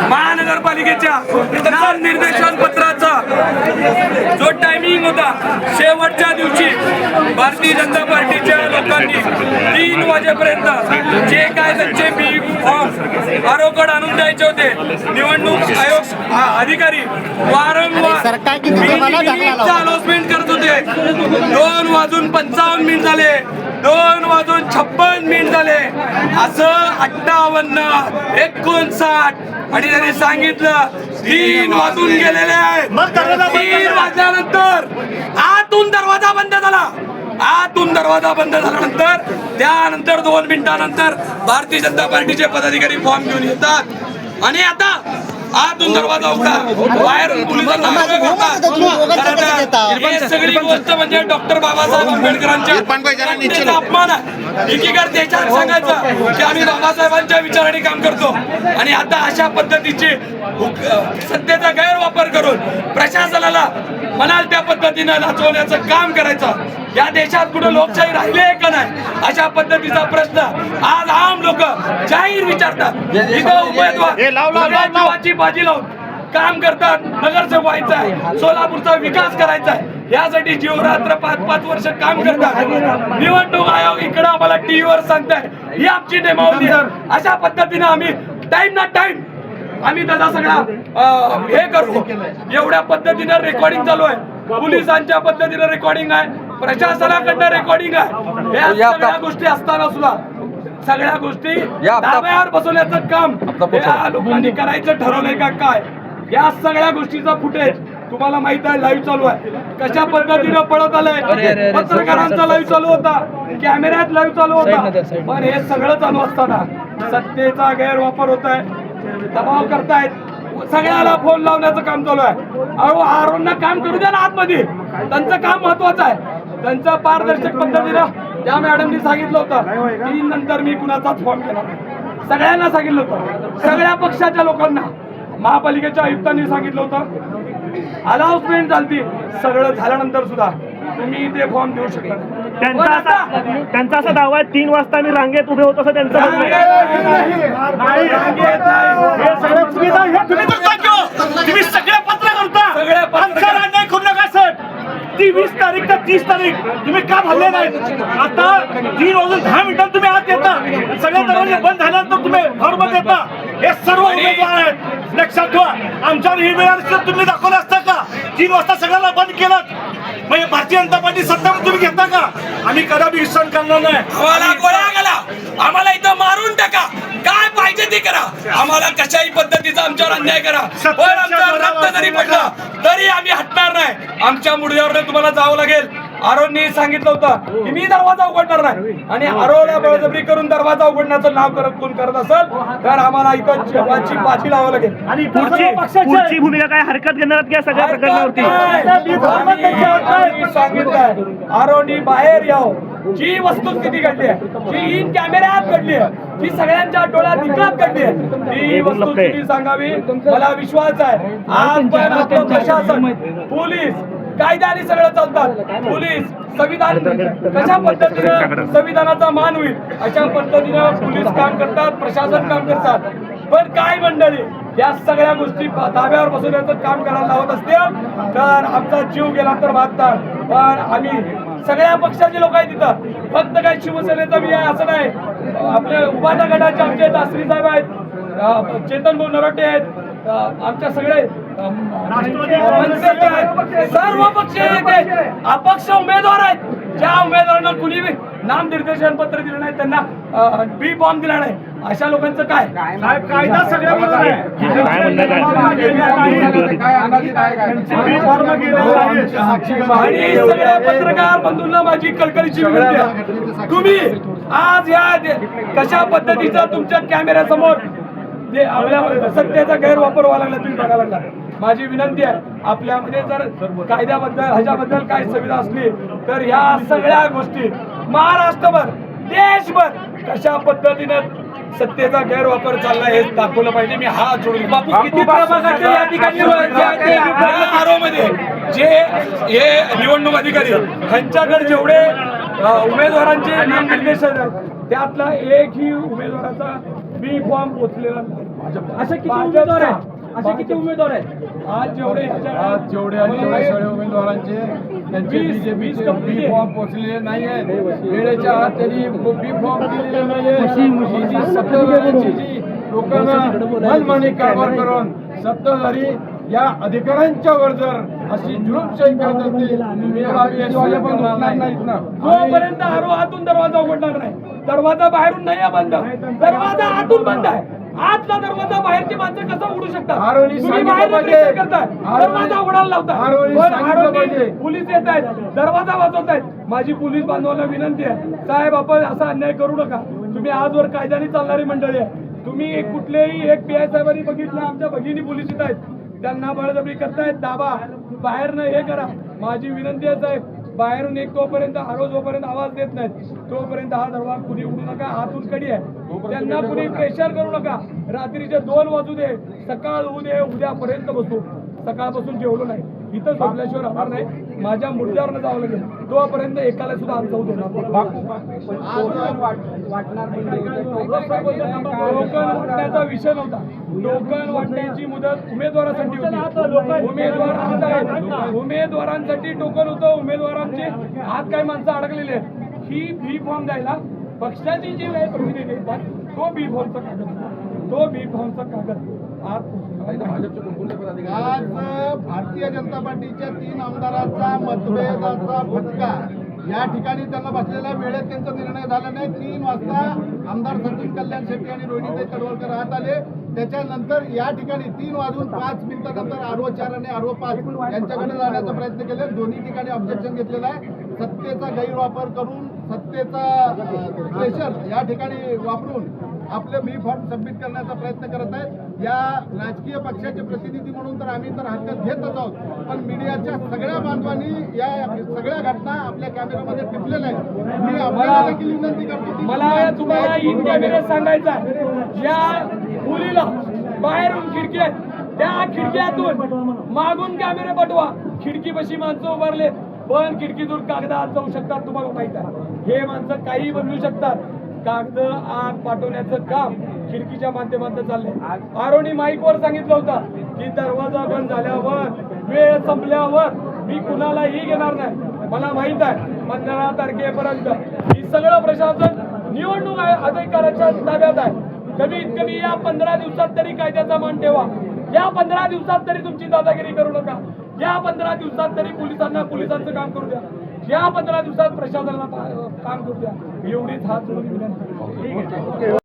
महानगरपालिकेच्या निर्देशन पत्राचा जो टायमिंग होता शेवटच्या दिवशी भारतीय जनता पार्टीच्या लोकांनी 3 वाजेपर्यंत जे काय त्यांचे बी फॉर्म आरोग्य आणून द्यायचे होते, निवडणूक आयोग अधिकारी वारंवार अनाउन्समेंट करत होते. 2:55 झाले, 2:56 झाले, असं 58, 59 आणि त्यांनी सांगितलं 3 वाजून गेलेले आहेत. 3 वाजल्यानंतर आतून दरवाजा बंद झाला. आतून दरवाजा बंद झाल्यानंतर त्यानंतर 2 मिनिटानंतर भारतीय जनता पार्टीचे पदाधिकारी फॉर्म घेऊन येतात आणि आता आतून दरवाजा उघडा, बाहेरून पोलिसांना सगळी गोष्ट म्हणजे डॉक्टर बाबासाहेब आंबेडकरांच्या अपमान आहे. एकीकडे देशात सांगायचं की आम्ही बाबासाहेबांच्या विचाराने काम करतो आणि आता अशा पद्धतीचे सत्तेचा गैरवापर करून प्रशासनाला म्हणाल त्या पद्धतीनं नाचवण्याचं काम करायचं. या देशात कुठे लोकशाही राहिली आहे का नाही, अशा पद्धतीचा प्रश्न आज आम लोक जाहीर विचारतात. इथं उमेदवार बाजी लावून काम करतात. नगरसेवक व्हायचा आहे, सोलापूरचा विकास करायचा आहे, यासाठी जीवरात्र 5-5 वर्ष काम करतात. निवडणूक आयोग इकडे आम्हाला टीव्हीवर सांगताय ही आमची नेमावली आहे. अशा पद्धतीने आम्ही टाइम ना टाइम आम्ही त्याचा सगळा हे करतो. एवढ्या पद्धतीने रेकॉर्डिंग चालू आहे, पोलिसांच्या पद्धतीने रेकॉर्डिंग आहे, प्रशासनाकडनं रेकॉर्डिंग आहे. या सगळ्या गोष्टी असताना सुद्धा सगळ्या गोष्टी ताब्यावर बसवण्याचं काम या लोकांनी करायचं ठरवलंय का काय, या सगळ्या गोष्टीचा फुटेज तुम्हाला माहित आहे. लाईव्ह चालू आहे, कशा पद्धतीनं पळत आलंय. पत्रकारांचा लाईव्ह चालू होता, कॅमेऱ्यात लाईव्ह चालू होता, पण हे सगळं चालू असताना सत्तेचा गैरवापर होत आहे, दबाव करतायत, सगळ्याला फोन लावण्याचं काम चालू आहे. अहो आरोंना काम करू द्या ना आतमध्ये, त्यांचं काम महत्वाचं आहे. त्यांचं पारदर्शक पद्धतीनं त्या मॅडमनी सांगितलं होतं की नंतर मी कुणाचाच फॉर्म घेणार, सगळ्यांना सांगितलं होतं, सगळ्या पक्षाच्या लोकांना. महापालिकेच्या आयुक्तांनी सांगितलं होतं, अनाउन्समेंट झाली, सगळं झाल्यानंतर सुद्धा तुम्ही ते फॉर्म देऊ शकता. त्यांचा असा दावा आहे 3 वाजता मी रांगेत उभे होतो असं त्यांचं तुम्ही सगळे पत्र करता, सगळ्या अन्याय करू नका सर. ती 20 तारीख तर 30 तारीख तुम्ही का भरले नाही? आता 3 वाजून 10 मिनिटांत तुम्ही आत येता, सगळे दरवाजे बंद झाल्यानंतर तुम्ही फॉर्म देता. हे सर्व उमेदवार आहेत, लक्षात ठेवा. आमच्यावर ही वेळ तुम्ही दाखवलं असतं का? 3 वाजता सगळ्याला बंद केलं म्हणजे भारतीय जनता पार्टी सत्ता तुम्ही घेता का? आम्ही कदापि विश्वास करणार नाही. आम्हाला गोळ्या घाला, आम्हाला इथं मारून टाका, काय पाहिजे ते करा, आम्हाला कशाही पद्धतीचा आमच्यावर अन्याय करा, पण आमचं रक्त जरी पडलं तरी आम्ही हटणार नाही. आमच्या मुडद्यावर तुम्हाला जावं लागेल. आरोनी सांगितलं होतं की मी दरवाजा उघडणार नाही आणि आरोला बळजबरी करून दरवाजा उघडण्याचं नाव करत असेल तर आम्हाला इथं जेवाची बाजी लावावं लागेल. आणि पुढची भूमिका काय हरकत घेणार की सगळ्या प्रकरणावरती सांगितलंय. आरोनी बाहेर यावं, जी वस्तुस्थिती घडली आहे, जी इन कॅमेऱ्यात घडली आहे, जी सगळ्यांच्या डोळ्यात दिसत घडली आहे, ती वस्तुस्थिती सांगावी. मला विश्वास आहे आज पण आपलं प्रशासन, पोलीस, कायद्याने सगळं चालतात. पोलीस, संविधान कशा पद्धतीनं संविधानाचा मान होईल अशा पद्धतीनं पोलीस काम करतात, प्रशासन काम करतात. पण काय मंडळी, या सगळ्या गोष्टी ताब्यावर बसवण्याचं काम करायला लावत असतील तर आमचा जीव गेला तर वाचतात. पण आम्ही सगळ्या पक्षाचे लोक आहेत तिथं, फक्त काही शिवसेनेचा मी आहे असं नाही. आपले उभाटा गटाचे आमचे दासरी साहेब आहेत, चेतन भाऊ नरोटे आहेत, आमच्या सगळे सर्व पक्ष अपक्ष उमेदवार आहेत. ज्या उमेदवारांना कुणी नामनिर्देशन पत्र दिलं नाही, त्यांना बी फॉर्म दिला नाही, अशा लोकांचं काय? साहेब कायदा सगळ्या बरोबर आहे. काय म्हणणं आणि सगळ्या पत्रकार बंधूंना माझी कळकळीची विनंती आहे, तुम्ही आज या कशा पद्धतीचा तुमच्या कॅमेऱ्यासमोर जे आपल्या सत्तेचा गैरवापर व्हायला लागला तुम्ही बघायला लागला. माझी विनंती आहे, आपल्यामध्ये जर कायद्याबद्दल ह्याच्याबद्दल काही सुविधा असली तर ह्या सगळ्या गोष्टी महाराष्ट्रभर देशभर कशा पद्धतीनं सत्तेचा गैरवापर चालला हे दाखवलं पाहिजे. मी हा जोडून बापू किती प्रभागाचे या ठिकाणी आरोमध्ये जे हे निवडणूक अधिकारी ह्यांच्याकडे जेवढे उमेदवारांचे नामनिर्देशन आहेत त्यातला एकही उमेदवाराचा बी फॉर्म पोचलेला नाही. असे किती उमेदवार आहेत? असे किती उमेदवार आहेत? आज जेवढे सगळे उमेदवारांचे त्यांचे बीजेपीचे बी फॉर्म पोहोचलेले नाही आहेत. वेळेच्या आत त्यांनी बी फॉर्म दिलेले नाही आहे. सत्ताधाऱ्यांची जी लोकांना मनमानी कारभार करून सत्ताधारी या अधिकाऱ्यांच्या वर जर अशी जुलूमशाही करत असतील तर आम्ही हे स्वागत करणार नाहीत ना. जोपर्यंत आरो आतून दरवाजा उघडणार नाही, दरवाजा बाहेरून नाही आहे बंद, दरवाजा आतून बंद आहे. आतला दरवाजा बाहेरची माणसं कसं उघडू शकतात? आरोनी तुम्ही सांगितलं बाहेर पाहिजे. pressure करताय, दरवाजा उघडायला लावता. आरोनी पण सांगितलं आरोनी पाहिजे. पोलीस येत आहेत, दरवाजा वाजवत आहेत. माझी पोलीस बांधवांना विनंती आहे, साहेब आपण असा अन्याय करू नका. तुम्ही आजवर कायद्याने चालणारी मंडळी आहे. तुम्ही कुठलेही एक पी आय साहेबांनी बघितलं आमच्या भगिनी पोलीस येत आहेत, त्यांना बळजबरी करतायत, दाबा बाहेरनं हे करा. माझी विनंती आहे साहेब, बाहेरून एक तोपर्यंत आरो जोपर्यंत आवाज देत नाहीत तोपर्यंत हा दरवाजा कुणी उडू नका. आतून कडी आहे, त्यांना कुणी प्रेशर करू नका. रात्रीचे 2 वाजू दे, सकाळ होऊ दे, उद्यापर्यंत बसू. सकाळपासून जेवलो नाही, इथं झोपल्याशिवाय राहणार नाही. माझ्या मुद्द्यावरनं जावं लागेल, तोपर्यंत एकाला सुद्धा आत जाऊ देणार नाही. टोकन वाटण्याचा विषय नव्हता. टोकन वाटण्याची मुदत उमेदवारासाठी होती. उमेदवारांसाठी टोकन होतं. उमेदवारांचे आत काही माणसं अडकलेली आहेत. ही बी फॉर्म द्यायला पक्षाची जी काही प्रतिनिधी येतात तो बी फॉर्मचा कागद आज भारतीय जनता पार्टीच्या 3 आमदारांचा मतभेदाचा फटका या ठिकाणी त्यांना बसलेल्या वेळेत त्यांचा निर्णय झाला नाही. 3 वाजता आमदार सचिन कल्याण शेट्टी आणि रोहिणीताई तडवलकर आत आले. त्याच्यानंतर या ठिकाणी 3 वाजून 5 मिनिटानंतर आरो 4 आणि आरो 5 यांच्याकडे जाण्याचा प्रयत्न केले. दोन्ही ठिकाणी ऑब्जेक्शन घेतलेलं आहे. सत्तेचा गैरवापर करून सत्तेचा प्रेशर या ठिकाणी वापरून आपले बी फॉर्म सबमिट करण्याचा प्रयत्न करत आहेत. या राजकीय पक्षाचे प्रतिनिधी म्हणून तर आम्ही तर हरकत घेतच आहोत, पण मीडियाच्या सगळ्या बांधवांनी या सगळ्या घटना आपल्या कॅमेऱ्यामध्ये टिपलेल्या आहेत. मी आपल्याला देखील विनंती करतो की मला तुम्हाला इन कॅमेऱ्यात सांगायचं आहे, ज्या मुलीला बाहेरून खिडकी आहेत त्या खिडक्यातून मागून कॅमेरे पाठवा. खिडकीपाशी माणसं उभारले, पण खिडकीतून कागद आत जाऊ शकतात. तुम्हाला माहित आहे, हे माणसं काही बनवू शकतात. कागद आत पाठवण्याचं काम खिडकीच्या माध्यमातून चाललंय. आरोनी माईकवर सांगितलं होतं की दरवाजा बंद झाल्यावर, वेळ संपल्यावर मी कुणालाही घेणार नाही. मला माहित आहे 15 तारखेपर्यंत ही सगळं प्रशासन निवडणूक अधिकाऱ्याच्या ताब्यात आहे. कमीत कमी या 15 दिवसात तरी कायद्याचा मान ठेवा. या 15 दिवसात तरी तुमची दादागिरी करू नका. या 15 दिवसात तरी पोलिसांचं काम करू द्या. या 15 दिवसात प्रशासनाला काम करू द्या. एवढीच हात जोडून विनंती.